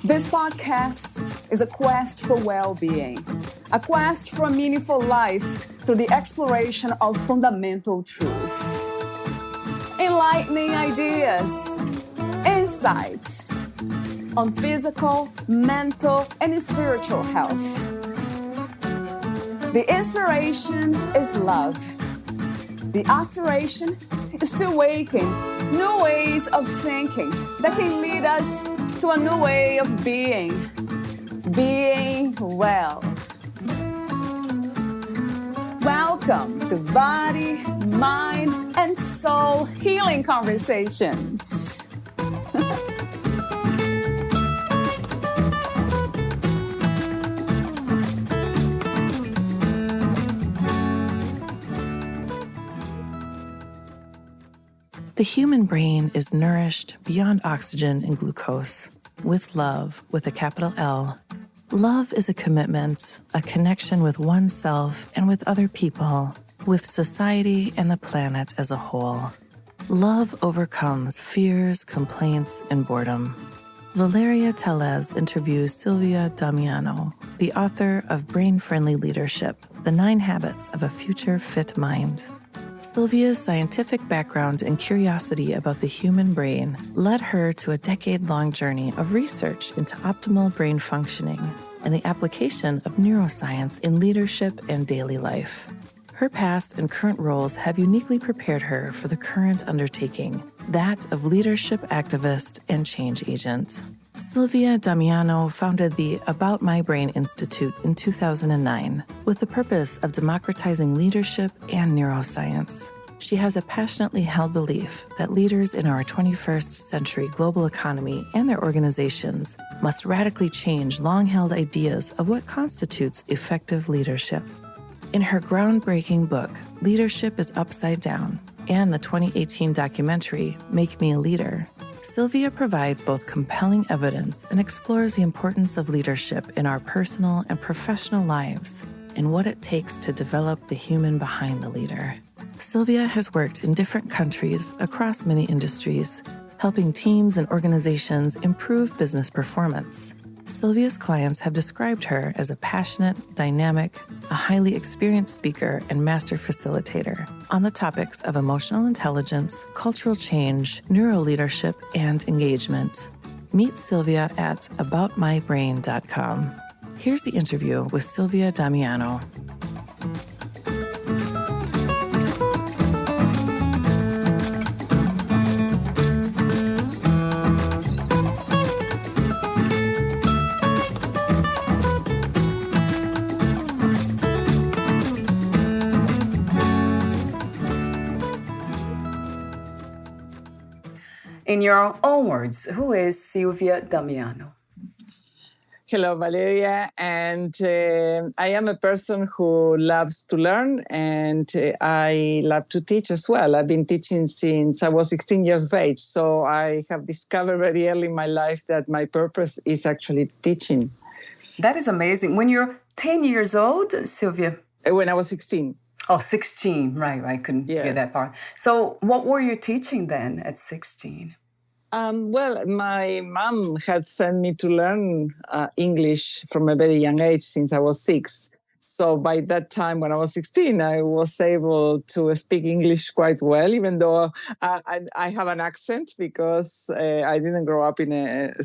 This podcast is a quest for well-being, a quest for a meaningful life through the exploration of fundamental truth. Enlightening ideas, insights on physical, mental, and spiritual health. The inspiration is love. The aspiration is to awaken new ways of thinking that can lead us to a new way of being well. Welcome to Body, Mind, and Soul Healing Conversations. The human brain is nourished beyond oxygen and glucose, with love, with a capital L. Love is a commitment, a connection with oneself and with other people, with society and the planet as a whole. Love overcomes fears, complaints, and boredom. Valeria Teles interviews Silvia Damiano, the author of Brainfriendly Leadership, The 9 Habits of a Future Fit Mind. Sylvia's scientific background and curiosity about the human brain led her to a decade-long journey of research into optimal brain functioning and the application of neuroscience in leadership and daily life. Her past and current roles have uniquely prepared her for the current undertaking, that of leadership activist and change agent. Silvia Damiano founded the About My Brain Institute in 2009 with the purpose of democratizing leadership and neuroscience. She has a passionately held belief that leaders in our 21st century global economy and their organizations must radically change long-held ideas of what constitutes effective leadership. In her groundbreaking book, Leadership is Upside Down, and the 2018 documentary, Make Me a Leader, Sylvia provides both compelling evidence and explores the importance of leadership in our personal and professional lives and what it takes to develop the human behind the leader. Sylvia has worked in different countries across many industries, helping teams and organizations improve business performance. Sylvia's clients have described her as a passionate, dynamic, a highly experienced speaker and master facilitator on the topics of emotional intelligence, cultural change, neuroleadership, and engagement. Meet Sylvia at aboutmybrain.com. Here's the interview with Silvia Damiano. In your own words, who is Silvia Damiano? Hello, Valeria. And I am a person who loves to learn, and I love to teach as well. I've been teaching since I was 16 years of age. So I have discovered very early in my life that my purpose is actually teaching. That is amazing. When you're 10 years old, Sylvia? When I was 16. Oh, 16. Right. I couldn't hear that part. So what were you teaching then at 16? Well, my mom had sent me to learn English from a very young age since I was 6. So by that time, when I was 16, I was able to speak English quite well, even though I have an accent because I didn't grow up in an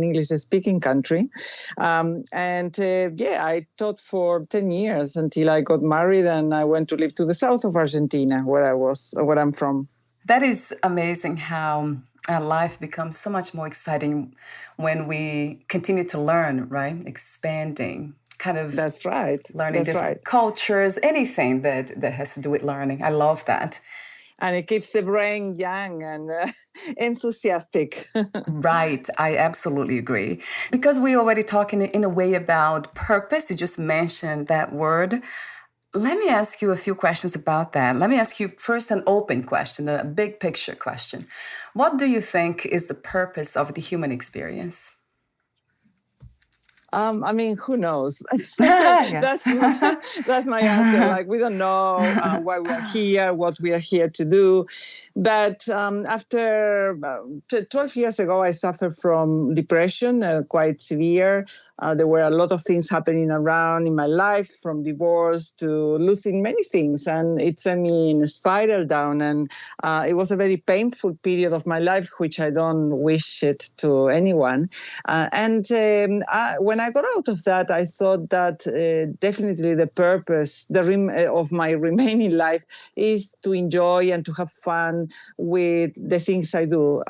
English-speaking country. I taught for 10 years until I got married and I went to live to the south of Argentina, where I'm from. That is amazing how our life becomes so much more exciting when we continue to learn, right? Expanding, kind of. That's right. Learning different cultures, anything that has to do with learning. I love that. And it keeps the brain young and enthusiastic. Right. I absolutely agree. Because we're already talking in a way about purpose. You just mentioned that word. Let me ask you a few questions about that. Let me ask you first an open question, a big picture question. What do you think is the purpose of the human experience? I mean, who knows? Yes. That's my answer. Like, we don't know why we are here, what we are here to do. But after 12 years ago, I suffered from depression, quite severe. There were a lot of things happening around in my life, from divorce to losing many things. And it sent me in a spiral down. And it was a very painful period of my life, which I don't wish it to anyone. When I got out of that, I thought that definitely the purpose of my remaining life is to enjoy and to have fun with the things I do.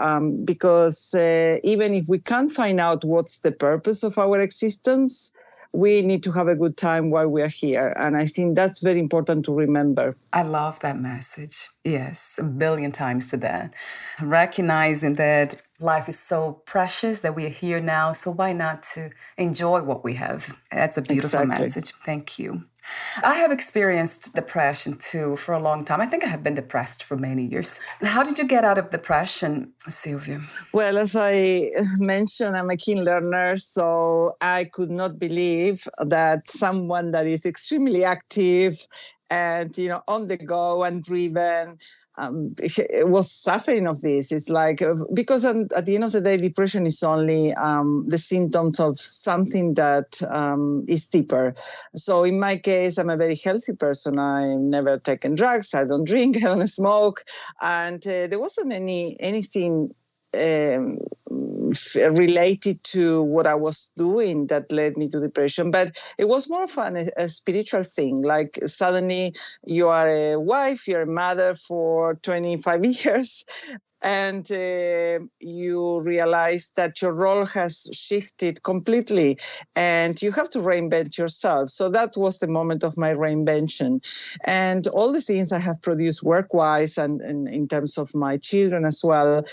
Because even if we can't find out what's the purpose of our existence, we need to have a good time while we are here. And I think that's very important to remember. I love that message. Yes, a billion times to that. Recognizing that life is so precious, that we are here now, so why not to enjoy what we have? That's a beautiful message. Thank you. I have experienced depression too for a long time. I think I have been depressed for many years. How did you get out of depression, Sylvia? Well, as I mentioned, I'm a keen learner, so I could not believe that someone that is extremely active and, on the go and driven, was suffering of this. It's like, because at the end of the day, depression is only the symptoms of something that is deeper. So in my case, I'm a very healthy person. I've never taken drugs. I don't drink. I don't smoke. And there wasn't anything related to what I was doing that led me to depression. But it was more of a spiritual thing. Like, suddenly you are a wife, you're a mother for 25 years, and you realize that your role has shifted completely and you have to reinvent yourself. So that was the moment of my reinvention. And all the things I have produced work-wise and in terms of my children as well,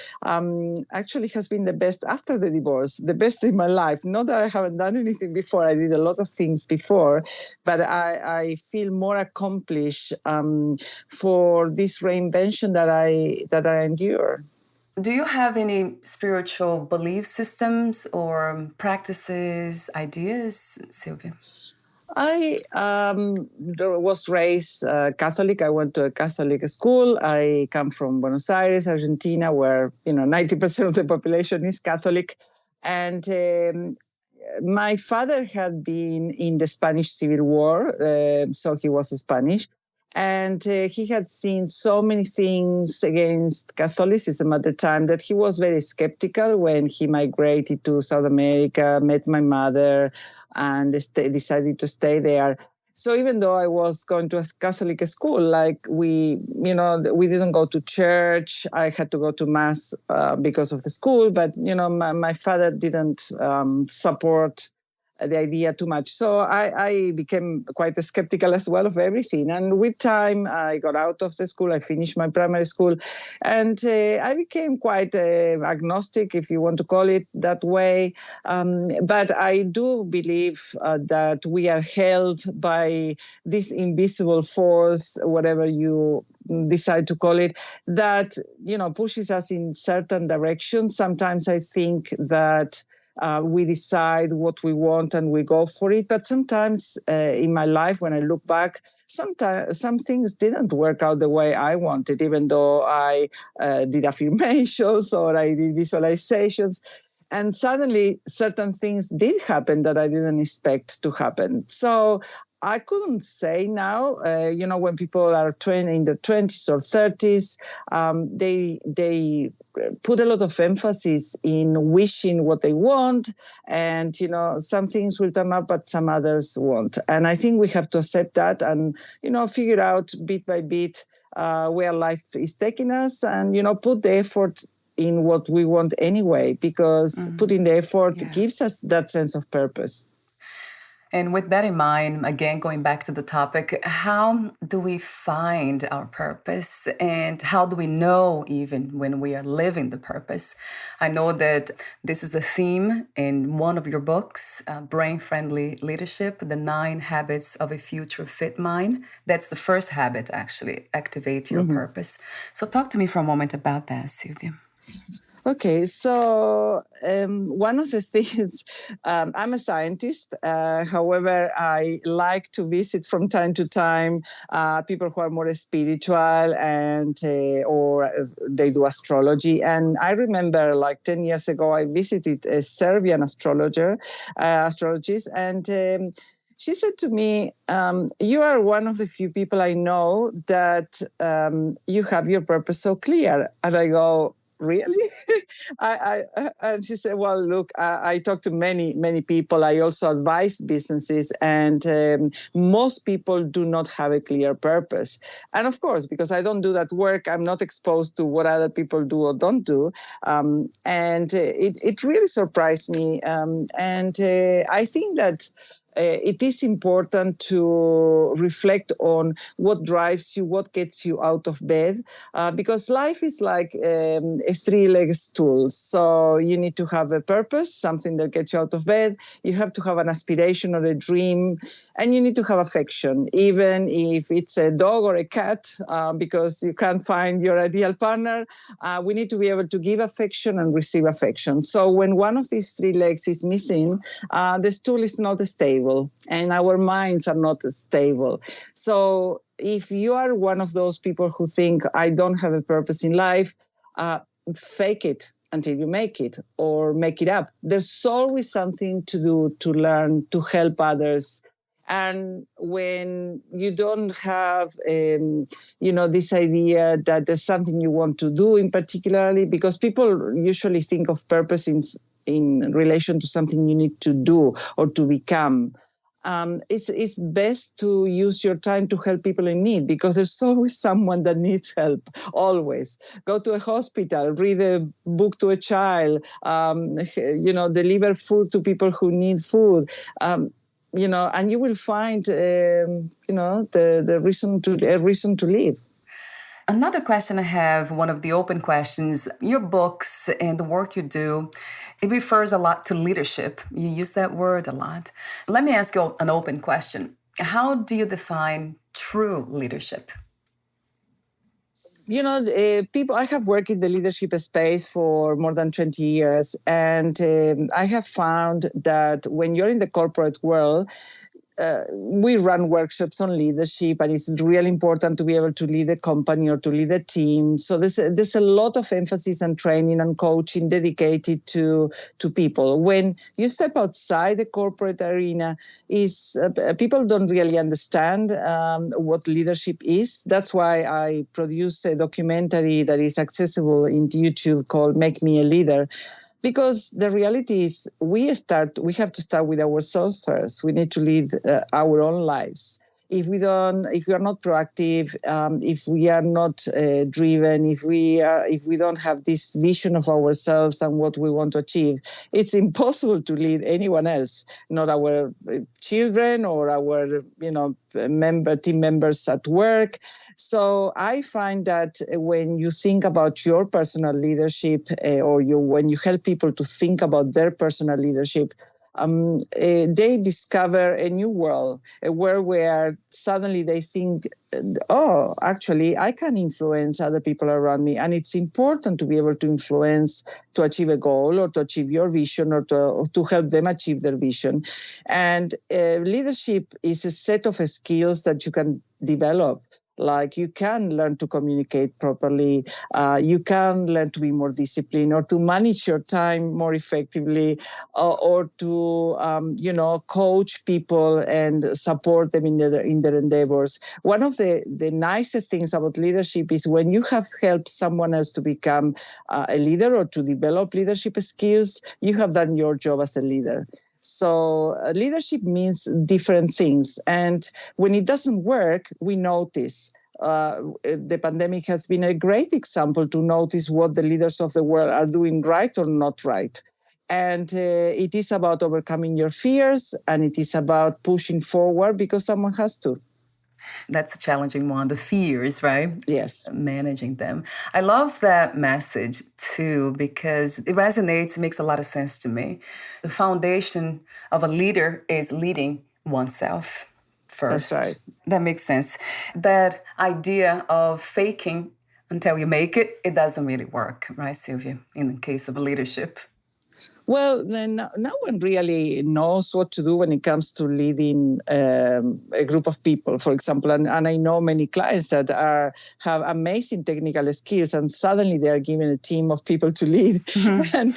actually has been the best after the divorce, the best in my life. Not that I haven't done anything before. I did a lot of things before, but I feel more accomplished for this reinvention that I endure. Do you have any spiritual belief systems or practices, ideas, Sylvia? I was raised Catholic. I went to a Catholic school. I come from Buenos Aires, Argentina, where 90% of the population is Catholic, and my father had been in the Spanish Civil War, so he was Spanish. And he had seen so many things against Catholicism at the time that he was very skeptical when he migrated to South America, met my mother, and decided to stay there. So even though I was going to a Catholic school, like we didn't go to church. I had to go to mass because of the school, but my father didn't support the idea too much. So I became quite skeptical as well of everything. And with time, I got out of the school. I finished my primary school. And I became quite agnostic, if you want to call it that way. But I do believe that we are held by this invisible force, whatever you decide to call it, that, pushes us in certain directions. Sometimes I think that we decide what we want and we go for it. But sometimes in my life, when I look back, sometimes some things didn't work out the way I wanted, even though I did affirmations or I did visualizations. And suddenly certain things did happen that I didn't expect to happen. So I couldn't say now, when people are in their 20s or 30s, they put a lot of emphasis in wishing what they want. And, some things will turn up, but some others won't. And I think we have to accept that and, figure out bit by bit where life is taking us and, put the effort in what we want anyway, because putting the effort gives us that sense of purpose. And with that in mind, again, going back to the topic, how do we find our purpose and how do we know even when we are living the purpose? I know that this is a theme in one of your books, Brainfriendly Leadership, The 9 Habits of a Future Fit Mind. That's the first habit, actually, activate your purpose. So talk to me for a moment about that, Sylvia. Okay, so one of the things, I'm a scientist. However, I like to visit from time to time people who are more spiritual and or they do astrology. And I remember like 10 years ago, I visited a Serbian astrologist, and she said to me, you are one of the few people I know that you have your purpose so clear. And I go, really? And she said, well, look, I talk to many people. I also advise businesses, and most people do not have a clear purpose. And of course, because I don't do that work, I'm not exposed to what other people do or don't do. And it really surprised me. And I think that it is important to reflect on what drives you, what gets you out of bed, because life is like a three-legged stool. So you need to have a purpose, something that gets you out of bed. You have to have an aspiration or a dream, and you need to have affection, even if it's a dog or a cat, because you can't find your ideal partner. We need to be able to give affection and receive affection. So when one of these three legs is missing, the stool is not stable, and our minds are not stable. So if you are one of those people who think, I don't have a purpose in life, fake it until you make it, or make it up. There's always something to do, to learn, to help others. And when you don't have, this idea that there's something you want to do in particularly, because people usually think of purpose in relation to something you need to do or to become. It's best to use your time to help people in need, because there's always someone that needs help, always. Go to a hospital, read a book to a child, deliver food to people who need food. And you will find, the reason to live. Another question I have, one of the open questions, your books and the work you do, it refers a lot to leadership. You use that word a lot. Let me ask you an open question. How do you define true leadership? People, I have worked in the leadership space for more than 20 years, and I have found that when you're in the corporate world, we run workshops on leadership, and it's really important to be able to lead a company or to lead a team. So there's a lot of emphasis and training and coaching dedicated to people. When you step outside the corporate arena, people don't really understand what leadership is. That's why I produce a documentary that is accessible in YouTube called "Make Me a Leader." Because the reality is we have to start with ourselves first. We need to lead our own lives. If we are not proactive, if we are not driven, if we don't have this vision of ourselves and what we want to achieve, it's impossible to lead anyone else, not our children or our team members at work. So I find that when you think about your personal leadership, when you help people to think about their personal leadership, they discover a new world, a world where suddenly they think, oh, actually, I can influence other people around me. And it's important to be able to influence, to achieve a goal or to achieve your vision or to help them achieve their vision. And leadership is a set of skills that you can develop. Like you can learn to communicate properly, you can learn to be more disciplined or to manage your time more effectively, or to, coach people and support them in their endeavors. One of the nicest things about leadership is when you have helped someone else to become a leader or to develop leadership skills, you have done your job as a leader. So leadership means different things. And when it doesn't work, we notice. The pandemic has been a great example to notice what the leaders of the world are doing right or not right. And it is about overcoming your fears, and it is about pushing forward because someone has to. That's a challenging one, the fears, right? Yes. Managing them. I love that message too, because it resonates, it makes a lot of sense to me. The foundation of a leader is leading oneself first. That's right. That makes sense. That idea of faking until you make it, it doesn't really work, right, Sylvia, in the case of leadership? Well, then no one really knows what to do when it comes to leading a group of people, for example. And I know many clients that have amazing technical skills, and suddenly they are given a team of people to lead. And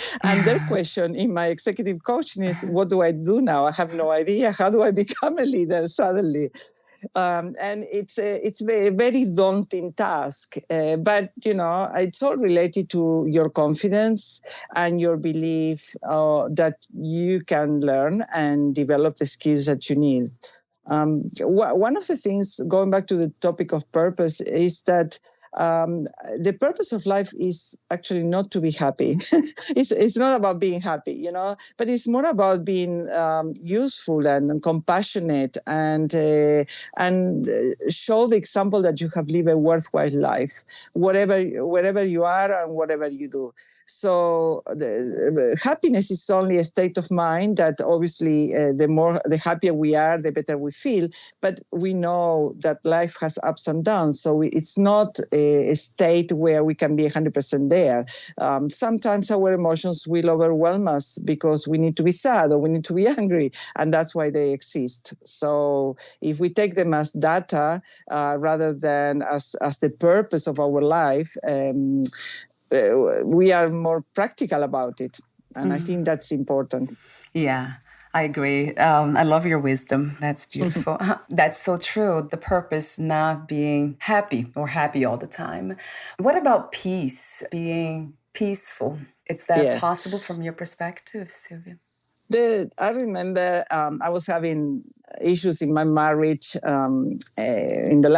their question in my executive coaching is, what do I do now? I have no idea. How do I become a leader suddenly? And it's a very daunting task, but it's all related to your confidence and your belief that you can learn and develop the skills that you need. One of the things, going back to the topic of purpose, is that the purpose of life is actually not to be happy. It's not about being happy, but it's more about being useful and compassionate and show the example that you have lived a worthwhile life, wherever you are and whatever you do. So happiness is only a state of mind that obviously the happier we are, the better we feel. But we know that life has ups and downs. So it's not a state where we can be 100% there. Sometimes our emotions will overwhelm us because we need to be sad or we need to be angry. And that's why they exist. So if we take them as data rather than as the purpose of our life, we are more practical about it. And I think that's important. Yeah, I agree. I love your wisdom. That's beautiful. That's so true. The purpose not being happy or happy all the time. What about peace, being peaceful? Is that possible from your perspective, Sylvia? I remember I was having issues in my marriage within the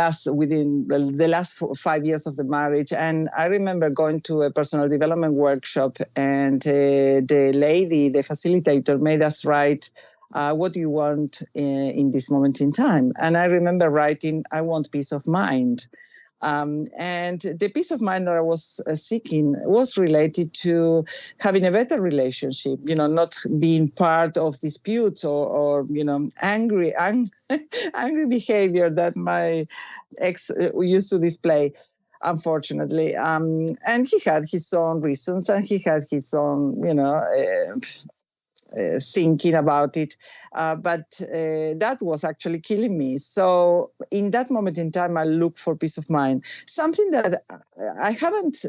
last 5 years of the marriage. And I remember going to a personal development workshop, and the lady, the facilitator, made us write, what do you want in this moment in time? And I remember writing, I want peace of mind. And the peace of mind that I was seeking was related to having a better relationship, not being part of disputes or angry behavior that my ex used to display, unfortunately. And he had his own reasons, and he had his own, thinking about it, but that was actually killing me. So in that moment in time, I looked for peace of mind, something that I haven't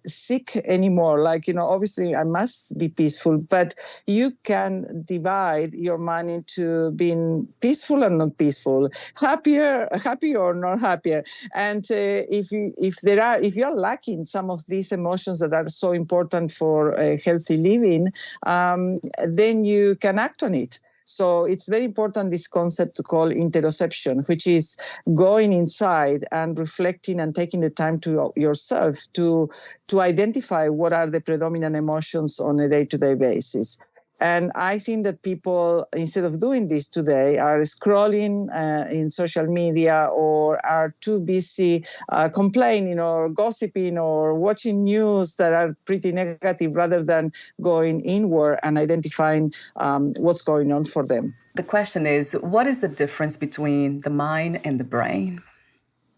seek anymore. Like, obviously I must be peaceful, but you can divide your mind into being peaceful and not peaceful, happy or not happier. And if you're lacking some of these emotions that are so important for healthy living, then you can act on it. So it's very important, this concept called interoception, which is going inside and reflecting and taking the time to yourself to identify what are the predominant emotions on a day-to-day basis. And I think that people, instead of doing this today, are scrolling in social media or are too busy complaining or gossiping or watching news that are pretty negative rather than going inward and identifying what's going on for them. The question is, what is the difference between the mind and the brain?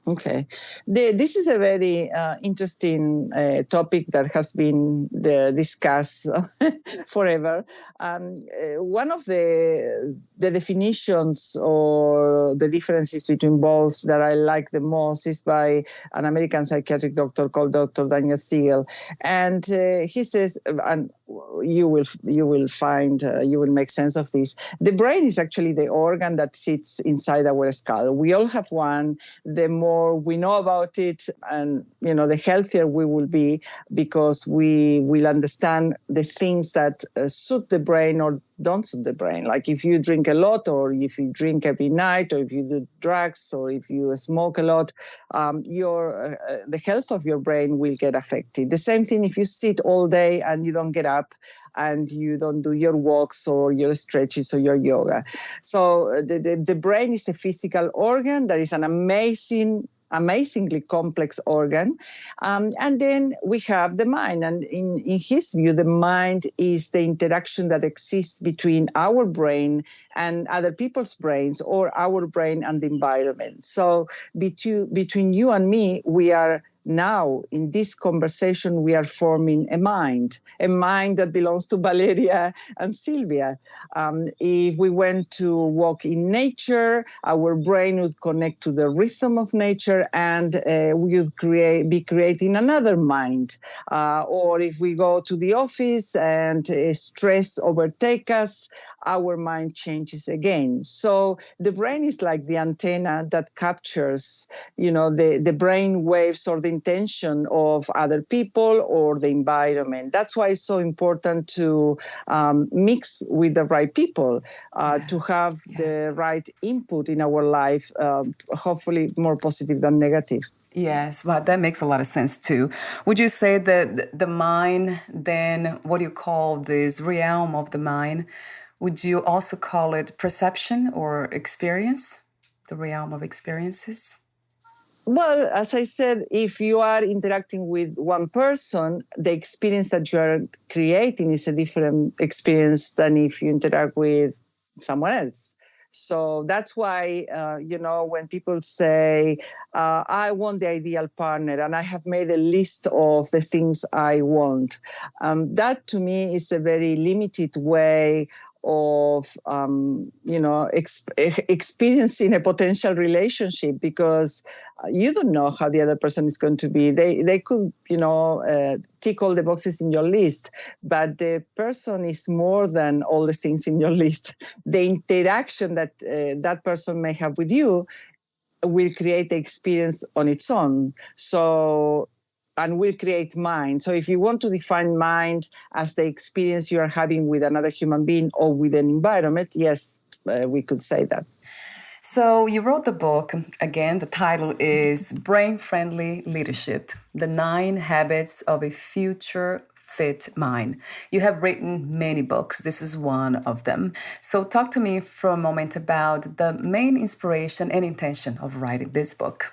Okay. This is a very interesting topic that has been discussed forever. One of the definitions or the differences between both that I like the most is by an American psychiatric doctor called Dr. Daniel Siegel. And he says, and you will find, you will make sense of this. The brain is actually the organ that sits inside our skull. We all have one. The more we know about it, and the healthier we will be, because we will understand the things that suit the brain or don't suit the brain. Like if you drink a lot, or if you drink every night, or if you do drugs, or if you smoke a lot, the health of your brain will get affected. The same thing if you sit all day and you don't get up and you don't do your walks or your stretches or your yoga. So the brain is a physical organ that is an amazingly complex organ. And then we have the mind. And in his view, the mind is the interaction that exists between our brain and other people's brains, or our brain and the environment. So between you and me, we are now in this conversation, we are forming a mind that belongs to Valeria and Sylvia. If we went to walk in nature, our brain would connect to the rhythm of nature, and we would be creating another mind. Or if we go to the office and stress overtake us, our mind changes again. So the brain is like the antenna that captures, the brain waves or the intention of other people or the environment. That's why it's so important to mix with the right people, to have the right input in our life, hopefully more positive than negative. Yes, well, that makes a lot of sense too. Would you say that the mind, then, what do you call this realm of the mind? Would you also call it perception or experience, the realm of experiences? Well, as I said, if you are interacting with one person, the experience that you are creating is a different experience than if you interact with someone else. So that's why, when people say, I want the ideal partner and I have made a list of the things I want, that to me is a very limited way of experiencing a potential relationship, because you don't know how the other person is going to be. They could tick all the boxes in your list, but the person is more than all the things in your list. The interaction that that person may have with you will create the experience on its own. And will create mind. So if you want to define mind as the experience you are having with another human being or with an environment, yes, we could say that. So you wrote the book. Again, the title is Brainfriendly Leadership, The 9 Habits of a Future Fit Mind. You have written many books. This is one of them. So talk to me for a moment about the main inspiration and intention of writing this book.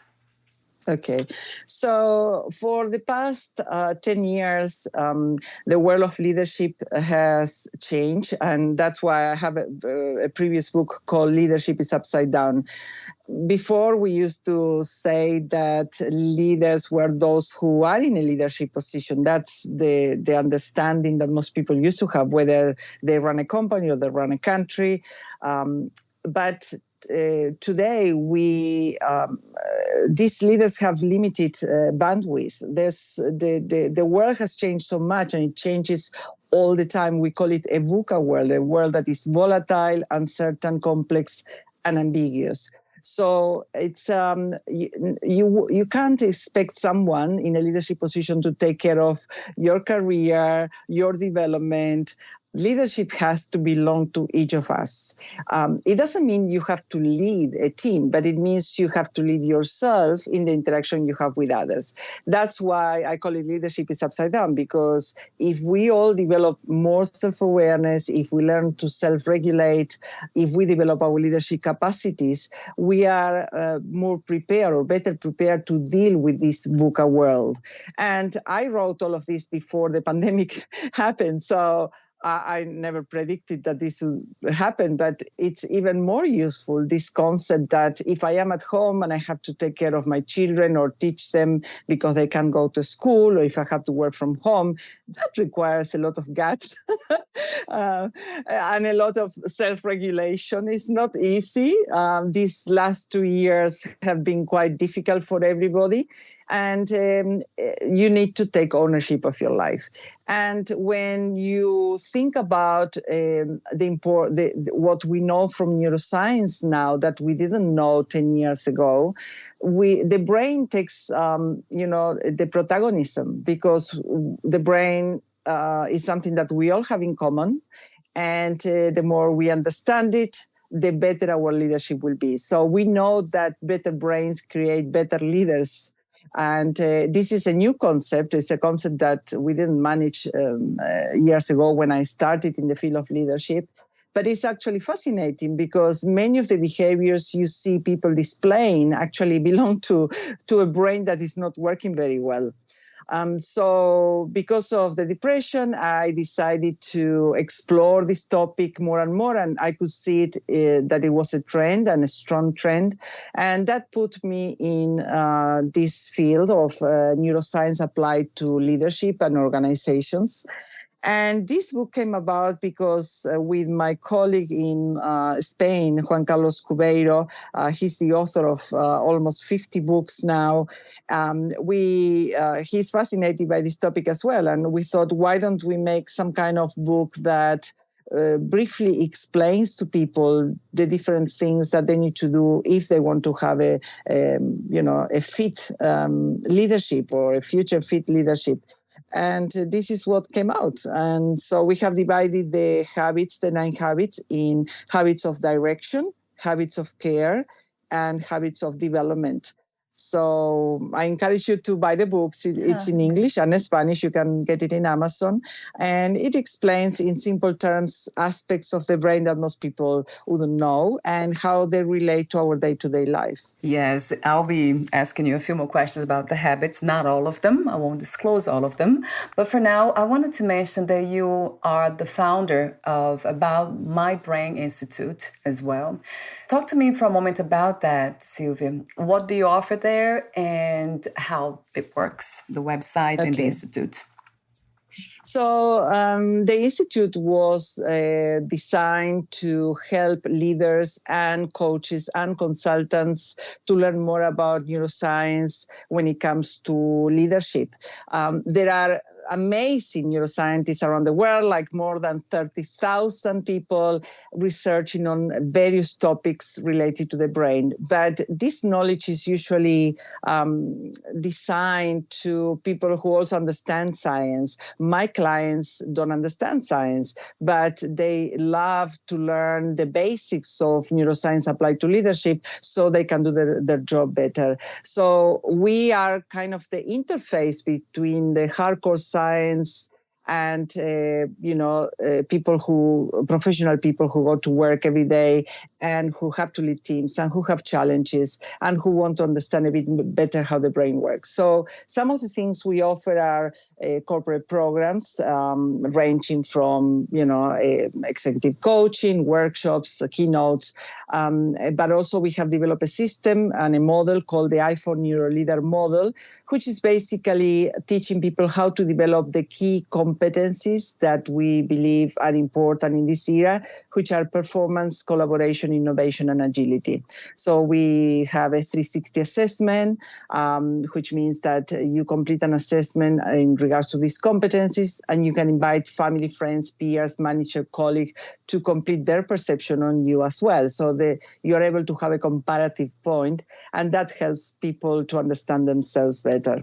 Okay, so for the past 10 years, the world of leadership has changed, and that's why I have a previous book called Leadership is Upside Down. Before, we used to say that leaders were those who are in a leadership position. That's the understanding that most people used to have, whether they run a company or they run a country. But today, these leaders have limited bandwidth. The world has changed so much, and it changes all the time. We call it a VUCA world, a world that is volatile, uncertain, complex, and ambiguous. So it's you can't expect someone in a leadership position to take care of your career, your development. Leadership has to belong to each of us. It doesn't mean you have to lead a team, but it means you have to lead yourself in the interaction you have with others. That's why I call it leadership is upside down, because if we all develop more self-awareness, if we learn to self-regulate, if we develop our leadership capacities, we are more prepared or better prepared to deal with this VUCA world. And I wrote all of this before the pandemic happened. So I never predicted that this would happen, but it's even more useful, this concept that if I am at home and I have to take care of my children or teach them because they can't go to school, or if I have to work from home, that requires a lot of guts and a lot of self-regulation. It's not easy. These last 2 years have been quite difficult for everybody, and you need to take ownership of your life. And when you think about what we know from neuroscience now that we didn't know 10 years ago, the brain takes the protagonism, because the brain is something that we all have in common, and the more we understand it, the better our leadership will be. So we know that better brains create better leaders. And this is a new concept. It's a concept that we didn't manage years ago when I started in the field of leadership. But it's actually fascinating, because many of the behaviors you see people displaying actually belong to a brain that is not working very well. So because of the depression, I decided to explore this topic more and more, and I could see that it was a trend and a strong trend. And that put me in this field of neuroscience applied to leadership and organizations. And this book came about because with my colleague in Spain, Juan Carlos Cubeiro, he's the author of almost 50 books now. He's fascinated by this topic as well. And we thought, why don't we make some kind of book that briefly explains to people the different things that they need to do if they want to have a fit leadership or a future fit leadership. And this is what came out. And so we have divided the 9 habits, in habits of direction, habits of care, and habits of development. So I encourage you to buy the books. It's in English and in Spanish. You can get it in Amazon. And it explains in simple terms aspects of the brain that most people wouldn't know and how they relate to our day-to-day life. Yes, I'll be asking you a few more questions about the habits, not all of them. I won't disclose all of them. But for now, I wanted to mention that you are the founder of About My Brain Institute as well. Talk to me for a moment about that, Sylvia. What do you offer there and how it works, the website and the institute? So the Institute was designed to help leaders and coaches and consultants to learn more about neuroscience when it comes to leadership. There are amazing neuroscientists around the world, like more than 30,000 people researching on various topics related to the brain. But this knowledge is usually designed to people who also understand science. My clients don't understand science, but they love to learn the basics of neuroscience applied to leadership so they can do their job better. So we are kind of the interface between the hardcore science and professional people who go to work every day and who have to lead teams and who have challenges and who want to understand a bit better how the brain works. So some of the things we offer are corporate programs ranging from executive coaching, workshops, keynotes, but also we have developed a system and a model called the iPhone Neuroleader model, which is basically teaching people how to develop the key competencies that we believe are important in this era, which are performance, collaboration, innovation, and agility. So we have a 360 assessment, which means that you complete an assessment in regards to these competencies, and you can invite family, friends, peers, manager, colleague to complete their perception on you as well. So you're able to have a comparative point, and that helps people to understand themselves better.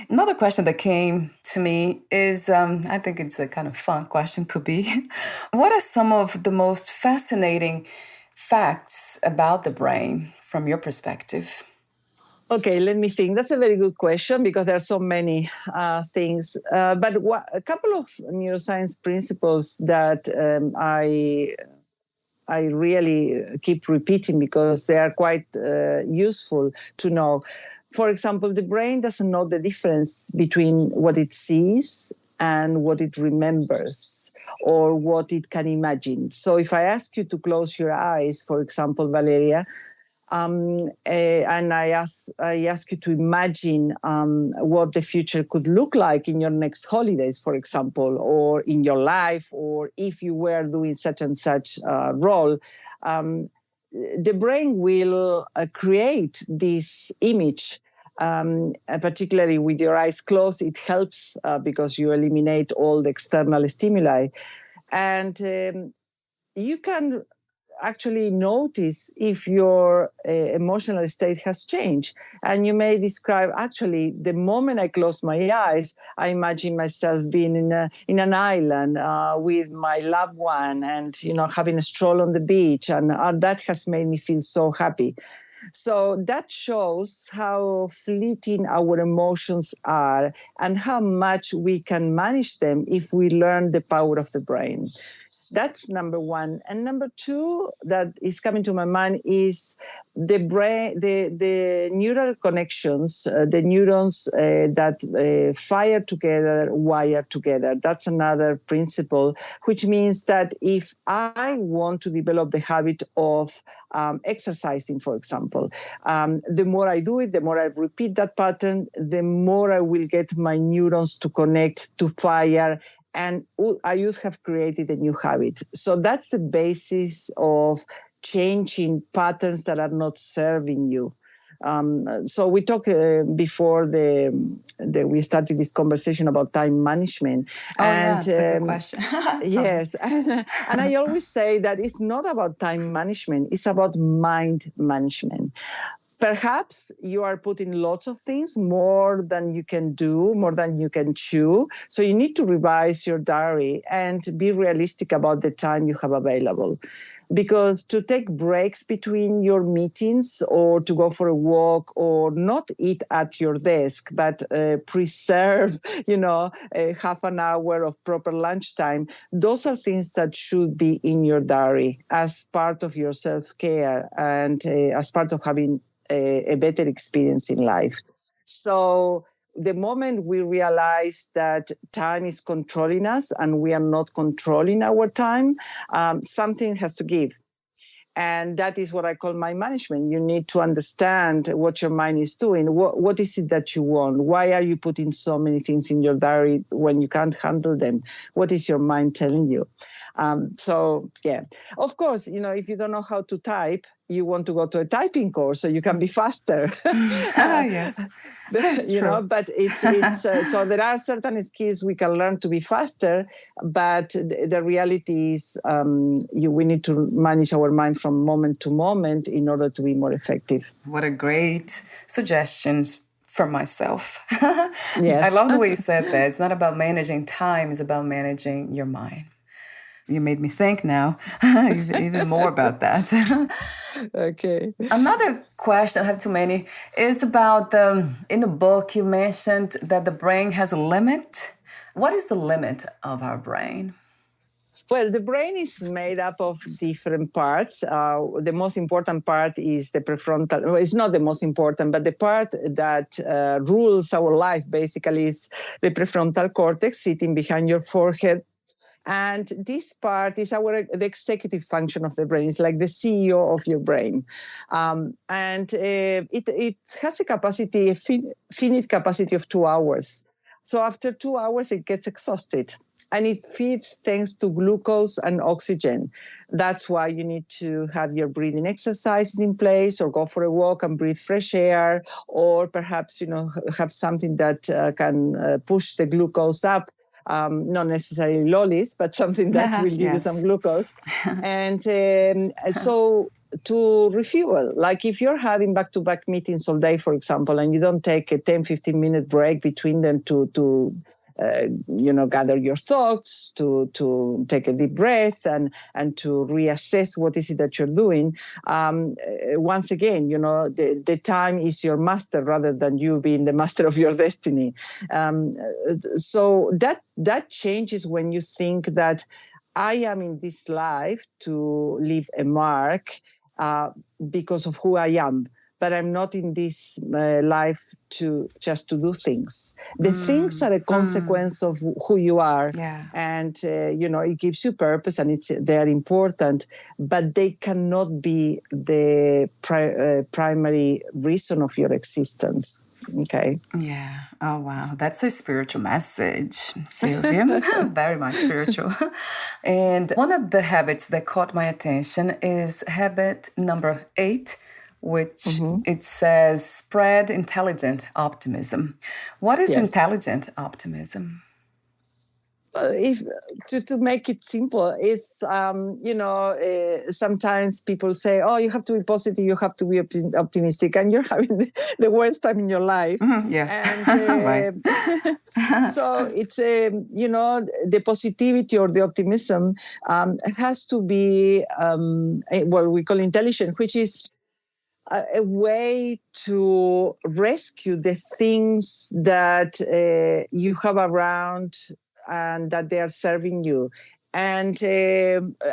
Another question that came to me is, I think it's a kind of fun question, could be. What are some of the most fascinating facts about the brain from your perspective? Okay, let me think. That's a very good question because there are so many things. But a couple of neuroscience principles that I really keep repeating because they are quite useful to know. For example, the brain doesn't know the difference between what it sees and what it remembers or what it can imagine. So if I ask you to close your eyes, for example, Valeria, and I ask you to imagine what the future could look like in your next holidays, for example, or in your life, or if you were doing such and such role, the brain will create this image. Particularly with your eyes closed, it helps because you eliminate all the external stimuli. And you can actually notice if your emotional state has changed. And you may describe, actually, the moment I close my eyes, I imagine myself being in an island with my loved one and, having a stroll on the beach. And that has made me feel so happy. So that shows how fleeting our emotions are and how much we can manage them if we learn the power of the brain. That's number one. And number two that is coming to my mind is the brain, the neural connections, the neurons that fire together, wire together. That's another principle, which means that if I want to develop the habit of exercising, for example, the more I do it, the more I repeat that pattern, the more I will get my neurons to connect, to fire, and I would have created a new habit. So that's the basis of changing patterns that are not serving you. So we talked before we started this conversation about time management. Oh, yeah, it's a good question. Yes, and I always say that it's not about time management, it's about mind management. Perhaps you are putting lots of things, more than you can do, more than you can chew. So you need to revise your diary and be realistic about the time you have available. Because to take breaks between your meetings or to go for a walk or not eat at your desk, but preserve, half an hour of proper lunchtime, those are things that should be in your diary as part of your self-care and as part of having a better experience in life. So the moment we realize that time is controlling us and we are not controlling our time, something has to give. And that is what I call mind management. You need to understand what your mind is doing. What is it that you want? Why are you putting so many things in your diary when you can't handle them? What is your mind telling you? So, yeah. Of course, if you don't know how to type, you want to go to a typing course so you can be faster. Yes. But it's so there are certain skills we can learn to be faster, but the reality is we need to manage our mind from moment to moment in order to be more effective. What a great suggestions for myself. Yes. I love the way you said that. It's not about managing time, it's about managing your mind. You made me think now even more about that. Okay. Another question, I have too many, is about in the book you mentioned that the brain has a limit. What is the limit of our brain? Well, the brain is made up of different parts. The most important part is the prefrontal. Well, it's not the most important, but the part that rules our life basically is the prefrontal cortex sitting behind your forehead. And this part is the executive function of the brain. It's like the CEO of your brain. And it has a capacity, a finite capacity of 2 hours. So after 2 hours, it gets exhausted. And it feeds thanks to glucose and oxygen. That's why you need to have your breathing exercises in place or go for a walk and breathe fresh air, or perhaps, have something that can push the glucose up. Not necessarily lollies, but something that will give you some glucose. And so to refuel, like if you're having back-to-back meetings all day, for example, and you don't take a 10, 15-minute break between them to gather your thoughts, to take a deep breath and to reassess what is it that you're doing. Once again, the time is your master rather than you being the master of your destiny. So that changes when you think that I am in this life to leave a mark because of who I am. But I'm not in this life to do things. The things are a consequence of who you are. Yeah. And, it gives you purpose and they're important, but they cannot be the primary reason of your existence. Okay. Yeah. Oh, wow. That's a spiritual message, Sylvia. Very much spiritual. And one of the habits that caught my attention is habit number 8, which it says spread intelligent optimism. What is intelligent optimism? If to make it simple, it's sometimes people say, "Oh, you have to be positive, you have to be optimistic," and you're having the worst time in your life. Right. So it's the positivity or the optimism has to be what we call intelligent, which is a way to rescue the things that you have around and that they are serving you. and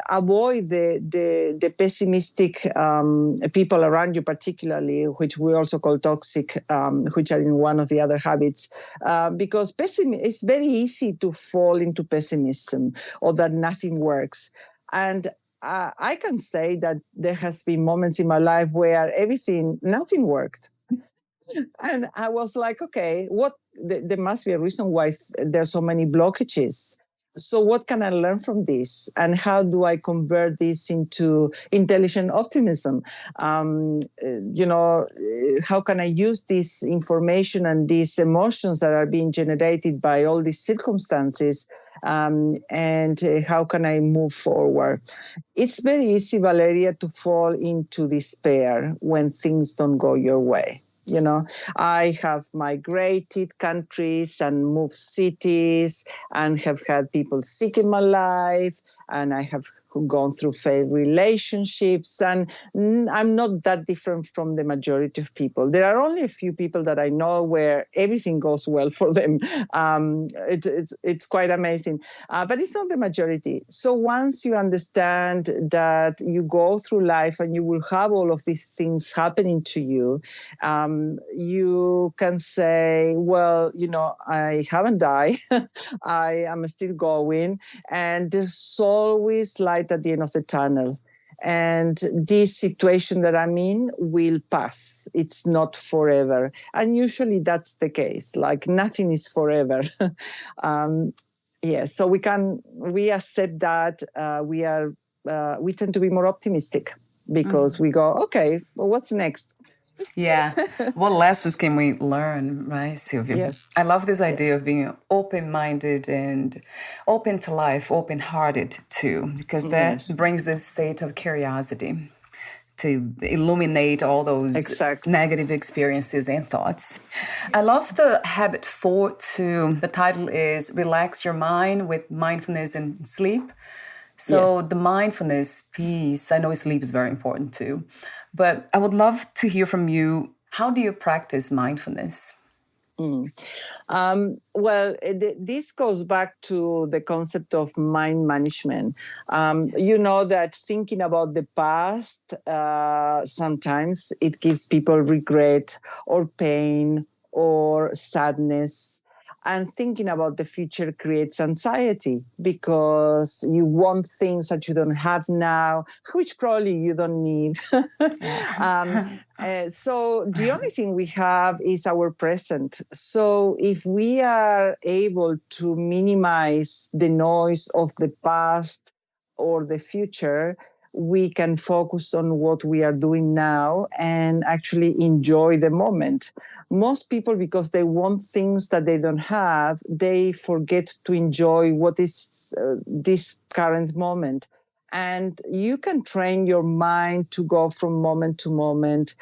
avoid the pessimistic people around you, particularly, which we also call toxic, which are in one of the other habits, because it's very easy to fall into pessimism or that nothing works. And I can say that there has been moments in my life where nothing worked. And I was like, okay, there must be a reason why there's so many blockages. So what can I learn from this? And how do I convert this into intelligent optimism? How can I use this information and these emotions that are being generated by all these circumstances? And how can I move forward? It's very easy, Valeria, to fall into despair when things don't go your way. I have migrated countries and moved cities and have had people sick in my life, and I have gone through failed relationships, and I'm not that different from the majority of people. There are only a few people that I know where everything goes well for them. It's quite amazing, but it's not the majority. So once you understand that you go through life and you will have all of these things happening to you, you can say, well, I haven't died. I am still going, and there's always light at the end of the tunnel. And this situation that I'm in will pass. It's not forever. And usually that's the case. Like nothing is forever. So we accept that. We tend to be more optimistic because we go, okay, well, what's next? Yeah. What lessons can we learn, right, Sylvia? Yes. I love this idea of being open-minded and open to life, open-hearted too, because that brings this state of curiosity to illuminate all those negative experiences and thoughts. I love the habit 4 too. The title is Relax Your Mind with Mindfulness and Sleep. So the mindfulness piece, I know sleep is very important too, but I would love to hear from you. How do you practice mindfulness? This goes back to the concept of mind management. That thinking about the past, sometimes it gives people regret or pain or sadness. And thinking about the future creates anxiety because you want things that you don't have now, which probably you don't need. So the only thing we have is our present. So if we are able to minimize the noise of the past or the future, we can focus on what we are doing now and actually enjoy the moment. Most people, because they want things that they don't have, they forget to enjoy what is this current moment. And you can train your mind to go from moment to moment,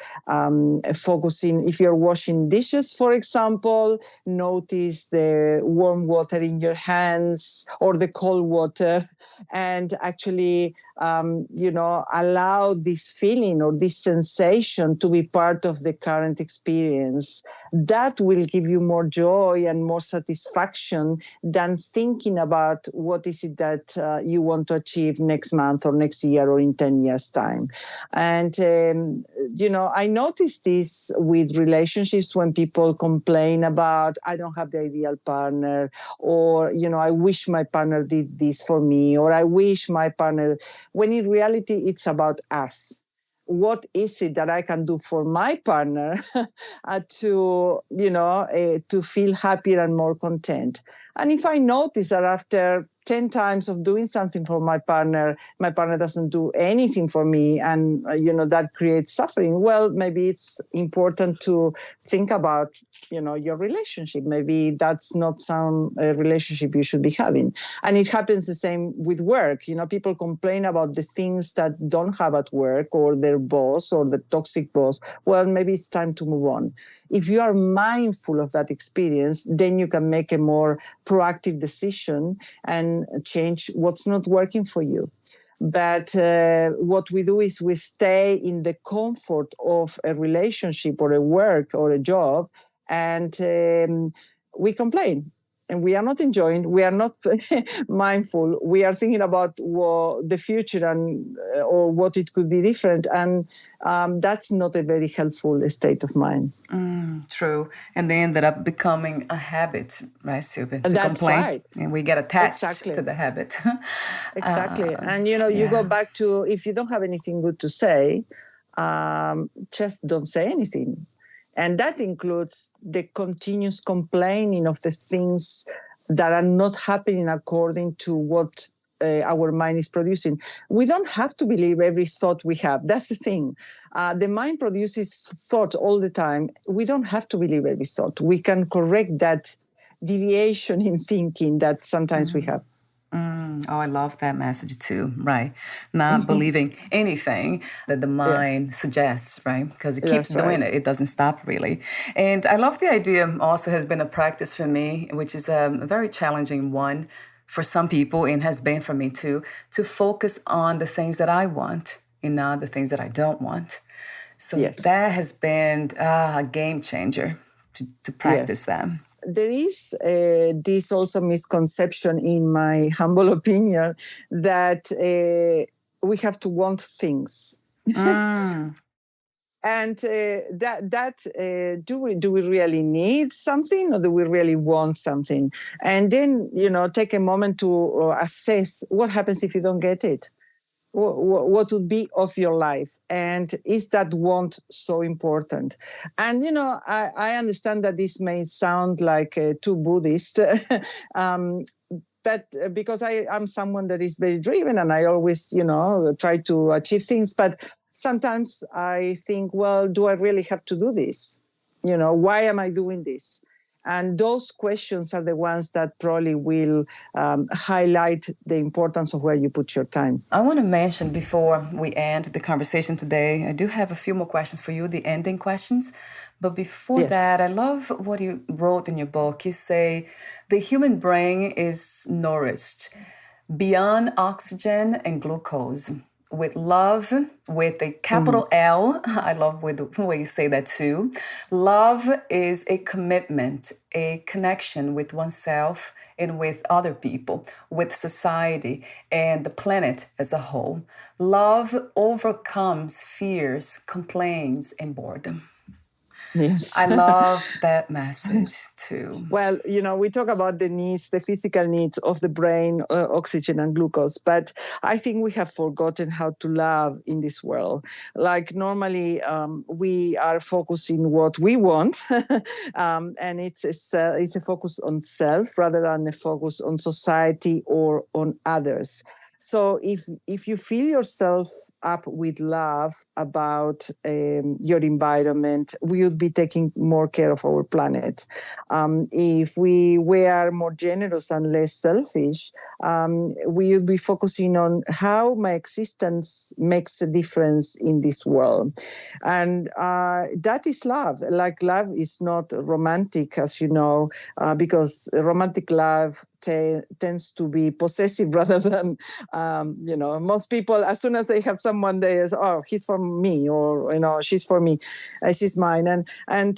focusing. If you're washing dishes, for example, notice the warm water in your hands or the cold water, and actually, allow this feeling or this sensation to be part of the current experience. That will give you more joy and more satisfaction than thinking about what is it that you want to achieve next month or next year or in 10 years' time. And, I noticed this with relationships when people complain about, I don't have the ideal partner, or, I wish my partner did this for me, or I wish my partner, when in reality, it's about us. What is it that I can do for my partner to feel happier and more content? And if I notice that after 10 times of doing something for my partner doesn't do anything for me, and that creates suffering, well, maybe it's important to think about your relationship. Maybe that's not some relationship you should be having. And it happens the same with work. People complain about the things that don't have at work, or their boss, or the toxic boss. Well, maybe it's time to move on. If you are mindful of that experience, then you can make a more proactive decision and change what's not working for you. But what we do is we stay in the comfort of a relationship or a work or a job, and we complain. and we are not enjoying, we are not mindful, we are thinking about the future and or what it could be different. And that's not a very helpful state of mind. True. And they ended up becoming a habit, right, Sylvia, to That's complain. right. And we get attached Exactly. to the habit. Exactly. And, you go back to, if you don't have anything good to say, just don't say anything. And that includes the continuous complaining of the things that are not happening according to what our mind is producing. We don't have to believe every thought we have. That's the thing. The mind produces thought all the time. We don't have to believe every thought. We can correct that deviation in thinking that sometimes we have. Oh, I love that message too, right? Not believing anything that the mind suggests, right? Because it keeps doing it. It doesn't stop, really. And I love the idea also has been a practice for me, which is a very challenging one for some people and has been for me too, to focus on the things that I want and not the things that I don't want. So that has been a game changer to practice that. There is this also misconception, in my humble opinion, that we have to want things. And do we really need something, or do we really want something? And then, take a moment to assess what happens if you don't get it. What would be of your life, and is that want so important? And I understand that this may sound like too Buddhist, but because I'm someone that is very driven, and I always try to achieve things, but sometimes I think, well, do I really have to do this? Why am I doing this? And those questions are the ones that probably will highlight the importance of where you put your time. I want to mention before we end the conversation today, I do have a few more questions for you, the ending questions. But before that, I love what you wrote in your book. You say, the human brain is nourished beyond oxygen and glucose. With love, with a capital L. I love the way you say that too. Love is a commitment, a connection with oneself and with other people, with society and the planet as a whole. Love overcomes fears, complaints, and boredom. Yes. I love that message too. Well, we talk about the needs, the physical needs of the brain, oxygen and glucose, but I think we have forgotten how to love in this world. Like normally we are focusing what we want, and it's a focus on self rather than a focus on society or on others. So if you fill yourself up with love about your environment, we would be taking more care of our planet. If we were more generous and less selfish, we would be focusing on how my existence makes a difference in this world. And that is love. Like, love is not romantic, as you know, because romantic love tends to be possessive rather than, most people, as soon as they have someone, they say, oh, he's for me, or, she's for me, she's mine. And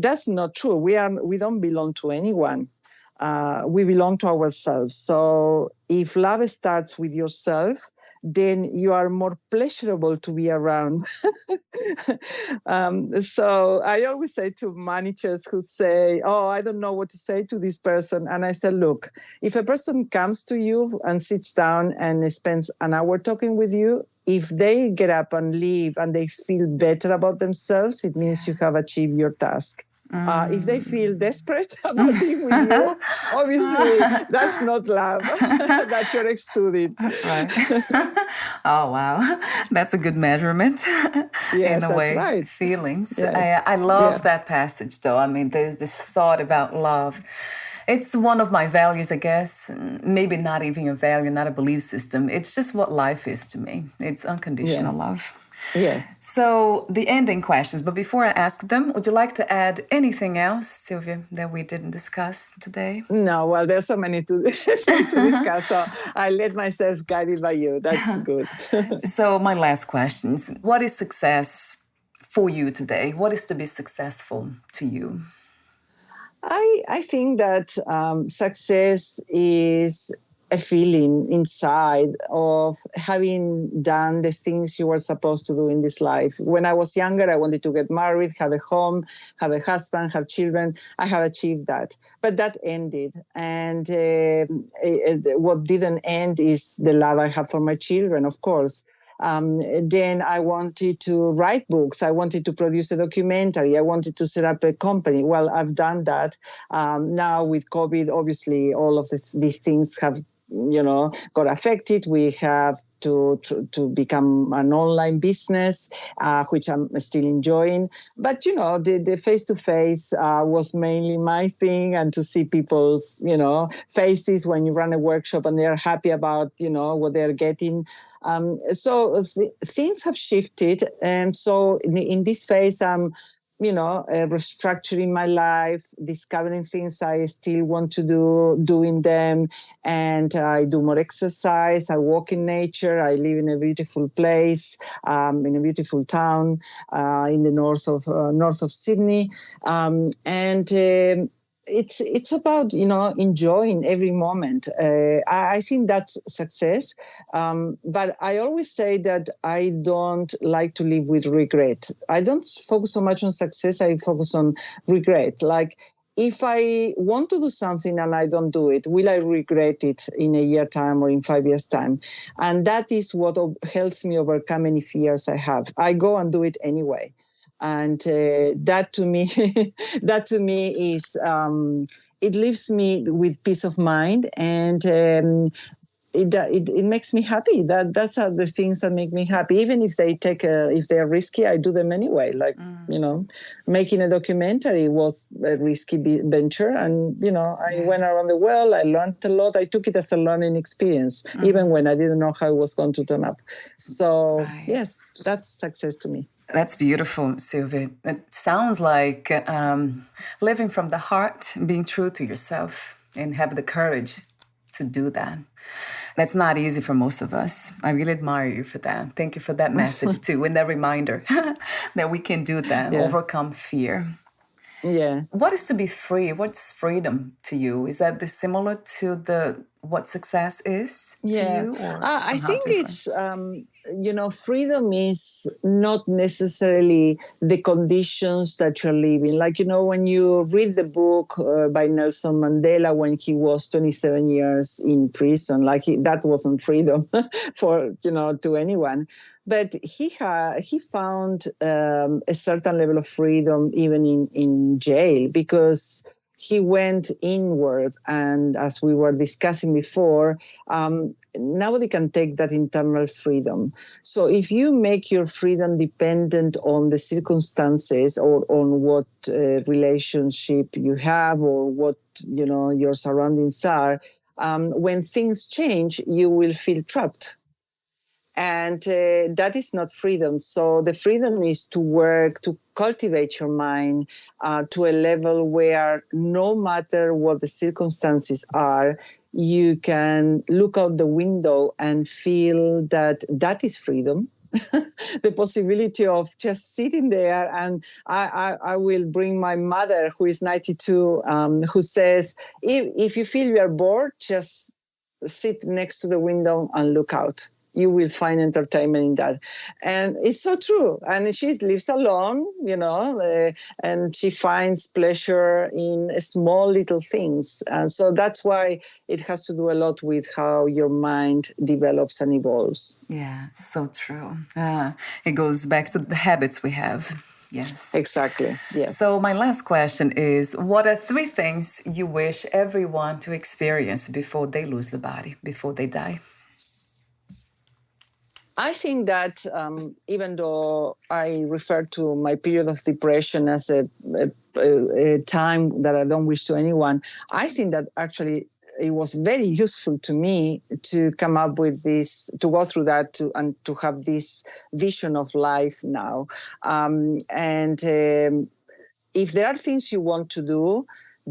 that's not true. We don't belong to anyone. We belong to ourselves. So if love starts with yourself, then you are more pleasurable to be around. So I always say to managers who say, oh, I don't know what to say to this person. And I say, look, if a person comes to you and sits down and spends an hour talking with you, if they get up and leave and they feel better about themselves, it means you have achieved your task. If they feel desperate about being with you, obviously that's not love. That's your exuding. Right. Oh, wow. That's a good measurement. Yes, in a that's way. right. Feelings. Yes. I love that passage, though. I mean, there's this thought about love. It's one of my values, I guess. Maybe not even a value, not a belief system. It's just what life is to me. It's unconditional love. Yes. So the ending questions, but before I ask them, would you like to add anything else, Sylvia, that we didn't discuss today? No, well, there's so many things to discuss, so I let myself guided by you. That's good. So my last questions. What is success for you today? What is to be successful to you? I think that success is a feeling inside of having done the things you were supposed to do in this life. When I was younger, I wanted to get married, have a home, have a husband, have children. I have achieved that. But that ended. And what didn't end is the love I have for my children, of course. Then I wanted to write books. I wanted to produce a documentary. I wanted to set up a company. Well, I've done that. Now with COVID, obviously, all of these things have got affected. We have to become an online business, which I'm still enjoying. But, the face-to-face was mainly my thing, and to see people's, faces when you run a workshop and they're happy about, what they're getting. So things have shifted. And so in this phase, I'm restructuring my life, discovering things I still want to do, doing them. And I do more exercise. I walk in nature. I live in a beautiful place, in a beautiful town, in the north of Sydney. It's about, enjoying every moment. I think that's success. But I always say that I don't like to live with regret. I don't focus so much on success. I focus on regret. Like, if I want to do something and I don't do it, will I regret it in a year time or in 5 years time? And that is what helps me overcome any fears I have. I go and do it anyway. And that to me is it leaves me with peace of mind, and it makes me happy. That's are the things that make me happy. Even if if they're risky, I do them anyway. Like making a documentary was a risky venture, and I went around the world. I learned a lot. I took it as a learning experience, even when I didn't know how it was going to turn up. So yes, that's success to me. That's beautiful, Sylvia. It sounds like living from the heart, being true to yourself, and have the courage to do that. That's not easy for most of us. I really admire you for that. Thank you for that message too, and that reminder that we can do that, overcome fear. Yeah. What is to be free? What's freedom to you? Is that similar to what success is to you? Or I think different? It's, freedom is not necessarily the conditions that you're living. Like, when you read the book by Nelson Mandela when he was 27 years in prison, that wasn't freedom for, to anyone. But he found a certain level of freedom even in jail, because he went inward. And as we were discussing before, nobody can take that internal freedom. So if you make your freedom dependent on the circumstances or on what relationship you have or what, your surroundings are, when things change, you will feel trapped. And that is not freedom. So the freedom is to work, to cultivate your mind to a level where no matter what the circumstances are, you can look out the window and feel that is freedom. The possibility of just sitting there. And I will bring my mother, who is 92, who says, if you feel you are bored, just sit next to the window and look out. You will find entertainment in that. And it's so true. And she lives alone, and she finds pleasure in small little things. And so that's why it has to do a lot with how your mind develops and evolves. Yeah, so true. It goes back to the habits we have. Yes. Exactly. Yes. So my last question is, what are 3 things you wish everyone to experience before they lose the body, before they die? I think that even though I refer to my period of depression as a time that I don't wish to anyone, I think that actually it was very useful to me to come up with this, to go through that, and to have this vision of life now. If there are things you want to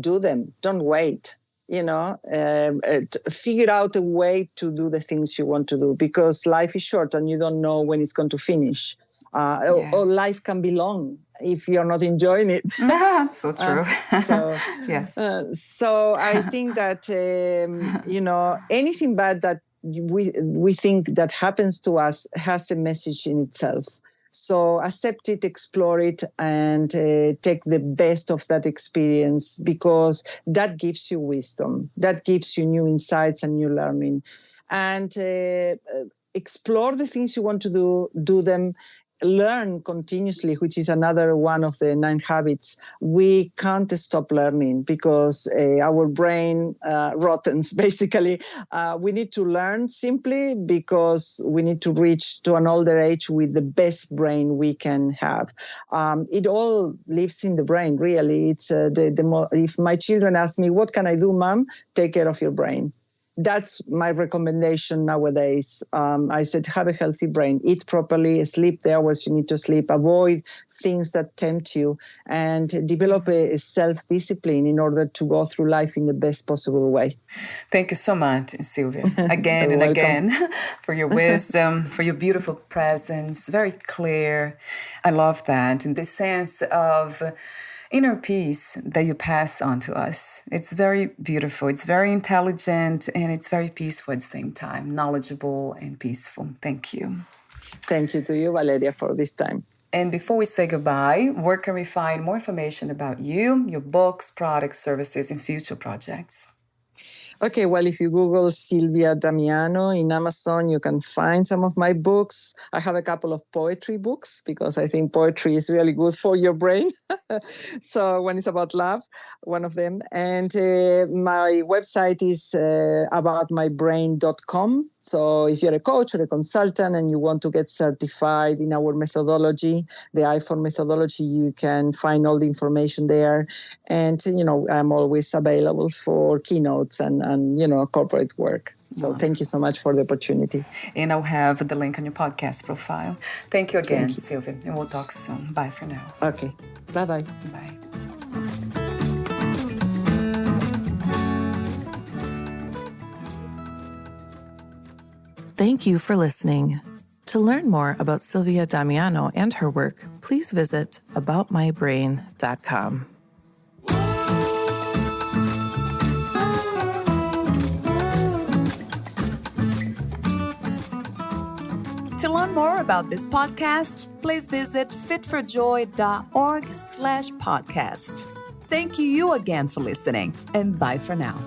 do them. Don't wait. Figure out a way to do the things you want to do, because life is short and you don't know when it's going to finish. Or life can be long, if you're not enjoying it. So true. Yes. So I think that, anything bad that we think that happens to us has a message in itself. So accept it, explore it, and take the best of that experience, because that gives you wisdom, that gives you new insights and new learning. And explore the things you want to do them. Learn continuously, which is another one of the 9 habits. We can't stop learning because our brain rottens, basically. We need to learn simply because we need to reach to an older age with the best brain we can have. It all lives in the brain, really. It's if my children ask me, what can I do, Mom? Take care of your brain. That's my recommendation nowadays. I said, have a healthy brain, eat properly, sleep the hours you need to sleep, avoid things that tempt you, and develop a self-discipline in order to go through life in the best possible way. Thank you so much, Sylvia, again and again, for your wisdom, for your beautiful presence, very clear. I love that, in the sense of inner peace that you pass on to us. It's very beautiful. It's very intelligent, and it's very peaceful at the same time, knowledgeable and peaceful. Thank you. Thank you to you, Valeria, for this time. And before we say goodbye, where can we find more information about you, your books, products, services, and future projects? Okay, well, if you Google Silvia Damiano in Amazon, you can find some of my books. I have a couple of poetry books because I think poetry is really good for your brain. So one is about love, one of them. And my website is aboutmybrain.com. So if you're a coach or a consultant and you want to get certified in our methodology, the iPhone methodology, you can find all the information there. And, I'm always available for keynotes and corporate work. So Thank you so much for the opportunity. And I'll have the link on your podcast profile. Thank you again, Sylvia. And we'll talk soon. Bye for now. Okay. Bye-bye. Bye. Thank you for listening. To learn more about Silvia Damiano and her work, please visit aboutmybrain.com. To learn more about this podcast, please visit fitforjoy.org/podcast. Thank you again for listening, and bye for now.